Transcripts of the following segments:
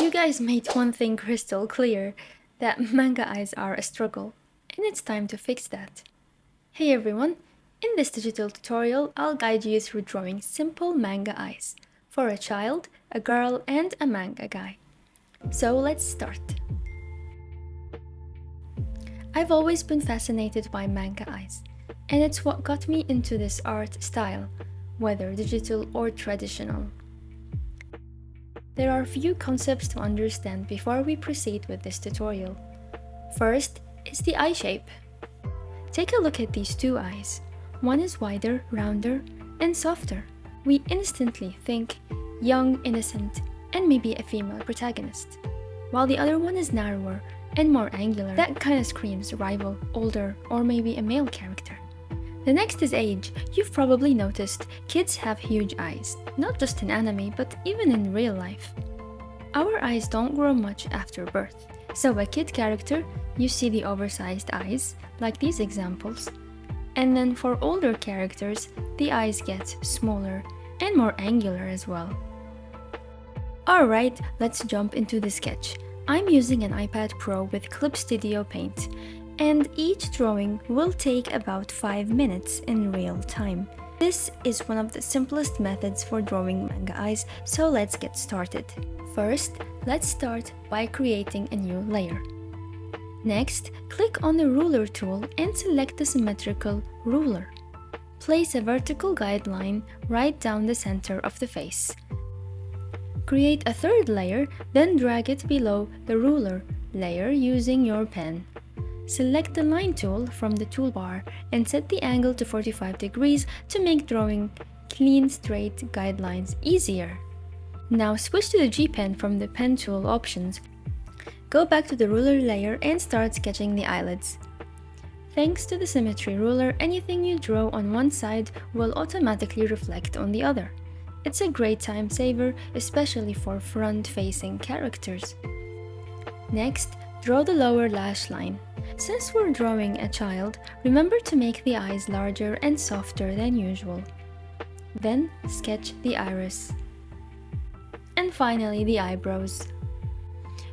You guys made one thing crystal clear, that manga eyes are a struggle, and it's time to fix that. Hey everyone, in this digital tutorial I'll guide you through drawing simple manga eyes for a child, a girl, and a manga guy. So let's start. I've always been fascinated by manga eyes, and it's what got me into this art style, whether digital or traditional. There are few concepts to understand before we proceed with this tutorial. First is the eye shape. Take a look at these two eyes. One is wider, rounder, and softer. We instantly think young, innocent, and maybe a female protagonist. While the other one is narrower and more angular. That kind of screams rival, older, or maybe a male character. The next is age. You've probably noticed kids have huge eyes, not just in anime, but even in real life. Our eyes don't grow much after birth. So a kid character, you see the oversized eyes, like these examples. And then for older characters, the eyes get smaller and more angular as well. Alright, let's jump into the sketch. I'm using an iPad Pro with Clip Studio Paint, and each drawing will take about 5 minutes in real time. This is one of the simplest methods for drawing manga eyes, so let's get started. First, let's start by creating a new layer. Next, click on the ruler tool and select the symmetrical ruler. Place a vertical guideline right down the center of the face. Create a third layer, then drag it below the ruler layer using your pen. Select the line tool from the toolbar and set the angle to 45 degrees to make drawing clean, straight guidelines easier. Now switch to the G pen from the pen tool options. Go back to the ruler layer and start sketching the eyelids. Thanks to the symmetry ruler, anything you draw on one side will automatically reflect on the other. It's a great time saver, especially for front-facing characters. Next, draw the lower lash line. Since we're drawing a child, remember to make the eyes larger and softer than usual. Then sketch the iris. And finally the eyebrows.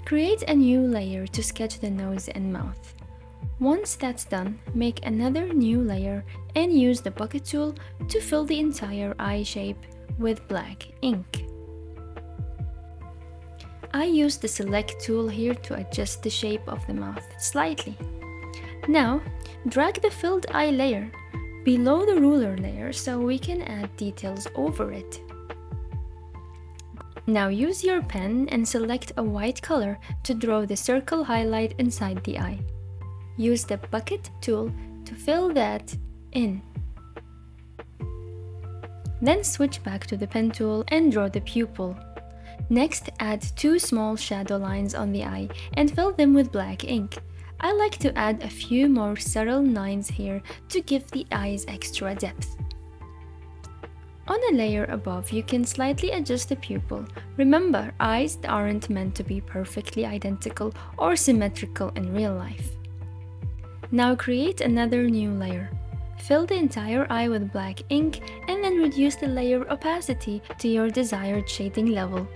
Create a new layer to sketch the nose and mouth. Once that's done, make another new layer and use the bucket tool to fill the entire eye shape with black ink. I use the select tool here to adjust the shape of the mouth slightly. Now, drag the filled eye layer below the ruler layer so we can add details over it. Now use your pen and select a white color to draw the circle highlight inside the eye. Use the bucket tool to fill that in. Then switch back to the pen tool and draw the pupil. Next, add 2 small shadow lines on the eye and fill them with black ink. I like to add a few more subtle lines here to give the eyes extra depth. On a layer above, you can slightly adjust the pupil. Remember, eyes aren't meant to be perfectly identical or symmetrical in real life. Now create another new layer. Fill the entire eye with black ink and then reduce the layer opacity to your desired shading level.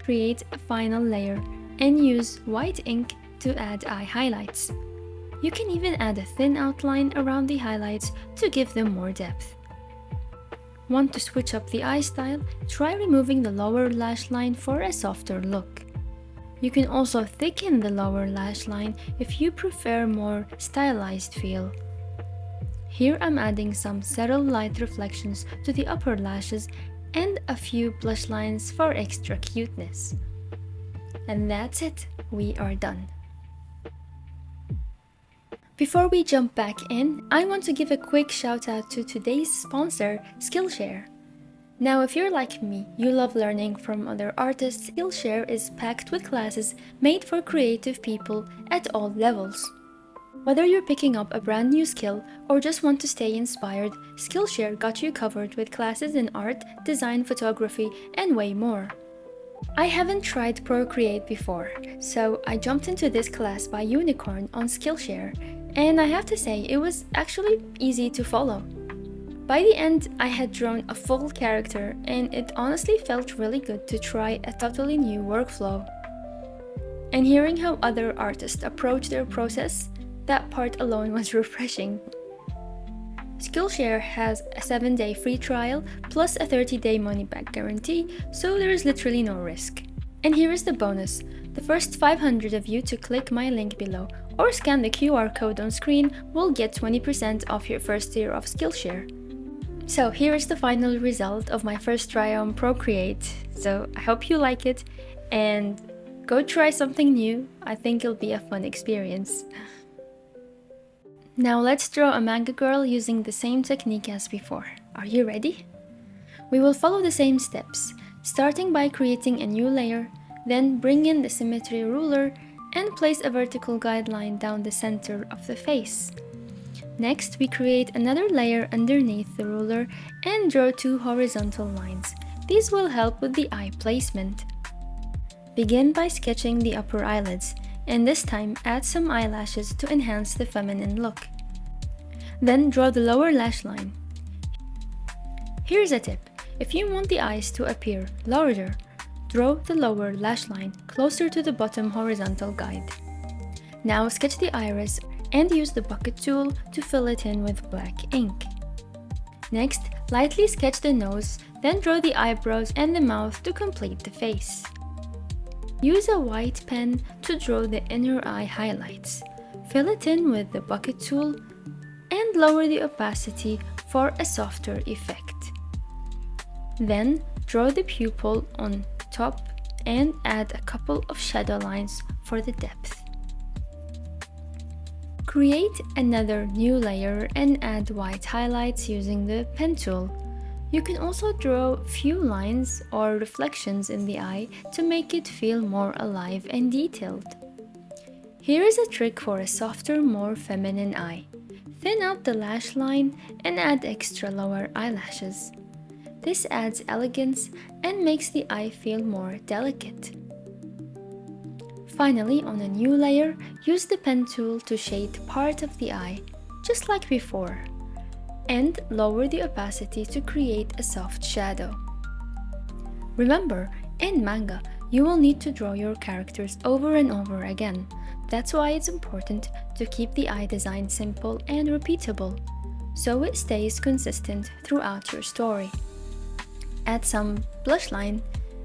Create a final layer and use white ink to add eye highlights. You can even add a thin outline around the highlights to give them more depth. Want to switch up the eye style? Try removing the lower lash line for a softer look. You can also thicken the lower lash line if you prefer more stylized feel. Here I'm adding some subtle light reflections to the upper lashes and a few blush lines for extra cuteness. And that's it, we are done. Before we jump back in, I want to give a quick shout out to today's sponsor, Skillshare. Now if you're like me, you love learning from other artists, Skillshare is packed with classes made for creative people at all levels. Whether you're picking up a brand new skill or just want to stay inspired, Skillshare got you covered with classes in art, design, photography, and way more. I haven't tried Procreate before, so I jumped into this class by Unicorn on Skillshare, and I have to say it was actually easy to follow. By the end, I had drawn a full character, and it honestly felt really good to try a totally new workflow. And hearing how other artists approach their process, that part alone was refreshing. Skillshare has a 7-day free trial plus a 30-day money-back guarantee, so there is literally no risk. And here is the bonus. The first 500 of you to click my link below or scan the QR code on screen will get 20% off your first year of Skillshare. So here is the final result of my first try on Procreate. So I hope you like it and go try something new. I think it'll be a fun experience. Now let's draw a manga girl using the same technique as before. Are you ready? We will follow the same steps, starting by creating a new layer, then bring in the symmetry ruler and place a vertical guideline down the center of the face. Next, we create another layer underneath the ruler and draw 2 horizontal lines. These will help with the eye placement. Begin by sketching the upper eyelids, and this time add some eyelashes to enhance the feminine look. Then draw the lower lash line. Here's a tip. If you want the eyes to appear larger, draw the lower lash line closer to the bottom horizontal guide. Now sketch the iris and use the bucket tool to fill it in with black ink. Next, lightly sketch the nose, then draw the eyebrows and the mouth to complete the face. Use a white pen to draw the inner eye highlights. Fill it in with the bucket tool and lower the opacity for a softer effect. Then draw the pupil on top and add a couple of shadow lines for the depth. Create another new layer and add white highlights using the pen tool. You can also draw few lines or reflections in the eye to make it feel more alive and detailed. Here is a trick for a softer, more feminine eye. Thin out the lash line and add extra lower eyelashes. This adds elegance and makes the eye feel more delicate. Finally, on a new layer, use the pen tool to shade part of the eye, just like before, and lower the opacity to create a soft shadow. Remember, in manga, you will need to draw your characters over and over again. That's why it's important to keep the eye design simple and repeatable, so it stays consistent throughout your story. Add some blush line,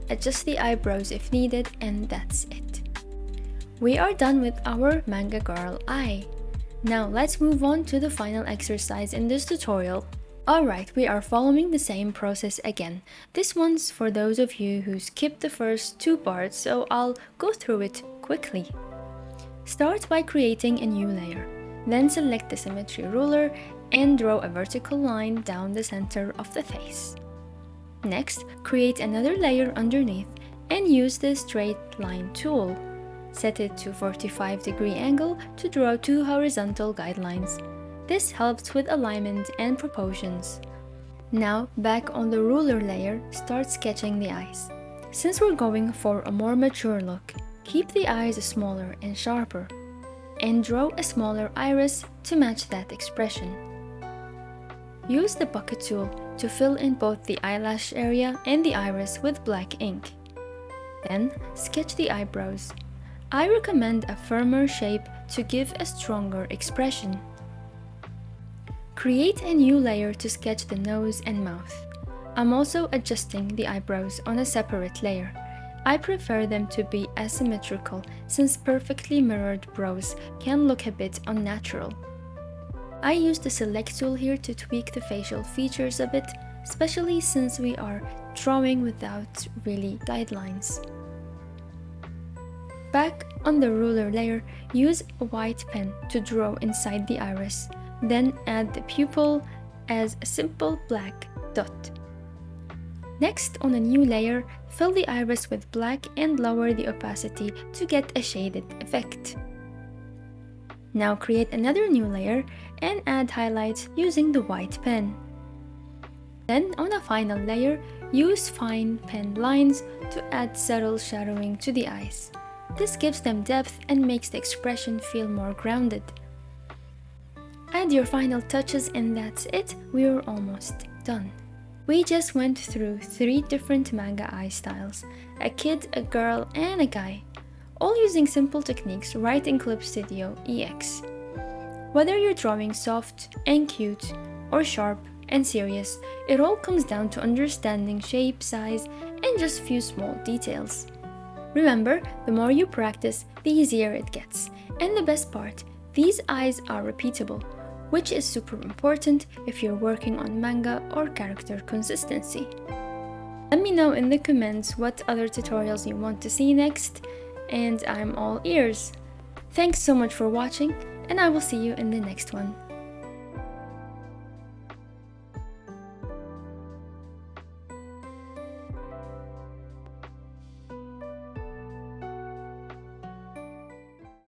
adjust the eyebrows if needed, and that's it. We are done with our manga girl eye. Now let's move on to the final exercise in this tutorial. Alright, we are following the same process again. This one's for those of you who skipped the first 2 parts, so I'll go through it quickly. Start by creating a new layer. Then select the symmetry ruler and draw a vertical line down the center of the face. Next, create another layer underneath and use the straight line tool. Set it to 45-degree angle to draw 2 horizontal guidelines. This helps with alignment and proportions. Now, back on the ruler layer, start sketching the eyes. Since we're going for a more mature look, keep the eyes smaller and sharper, and draw a smaller iris to match that expression. Use the bucket tool to fill in both the eyelash area and the iris with black ink. Then, sketch the eyebrows. I recommend a firmer shape to give a stronger expression. Create a new layer to sketch the nose and mouth. I'm also adjusting the eyebrows on a separate layer. I prefer them to be asymmetrical since perfectly mirrored brows can look a bit unnatural. I use the select tool here to tweak the facial features a bit, especially since we are drawing without really guidelines. Back on the ruler layer, use a white pen to draw inside the iris, then add the pupil as a simple black dot. Next, on a new layer, fill the iris with black and lower the opacity to get a shaded effect. Now create another new layer and add highlights using the white pen. Then, on a final layer, use fine pen lines to add subtle shadowing to the eyes. This gives them depth and makes the expression feel more grounded. Add your final touches and that's it, we're almost done. We just went through 3 different manga eye styles, a kid, a girl, and a guy, all using simple techniques right in Clip Studio EX. Whether you're drawing soft and cute, or sharp and serious, it all comes down to understanding shape, size, and just few small details. Remember, the more you practice, the easier it gets. And the best part, these eyes are repeatable, which is super important if you're working on manga or character consistency. Let me know in the comments what other tutorials you want to see next, and I'm all ears. Thanks so much for watching, and I will see you in the next one.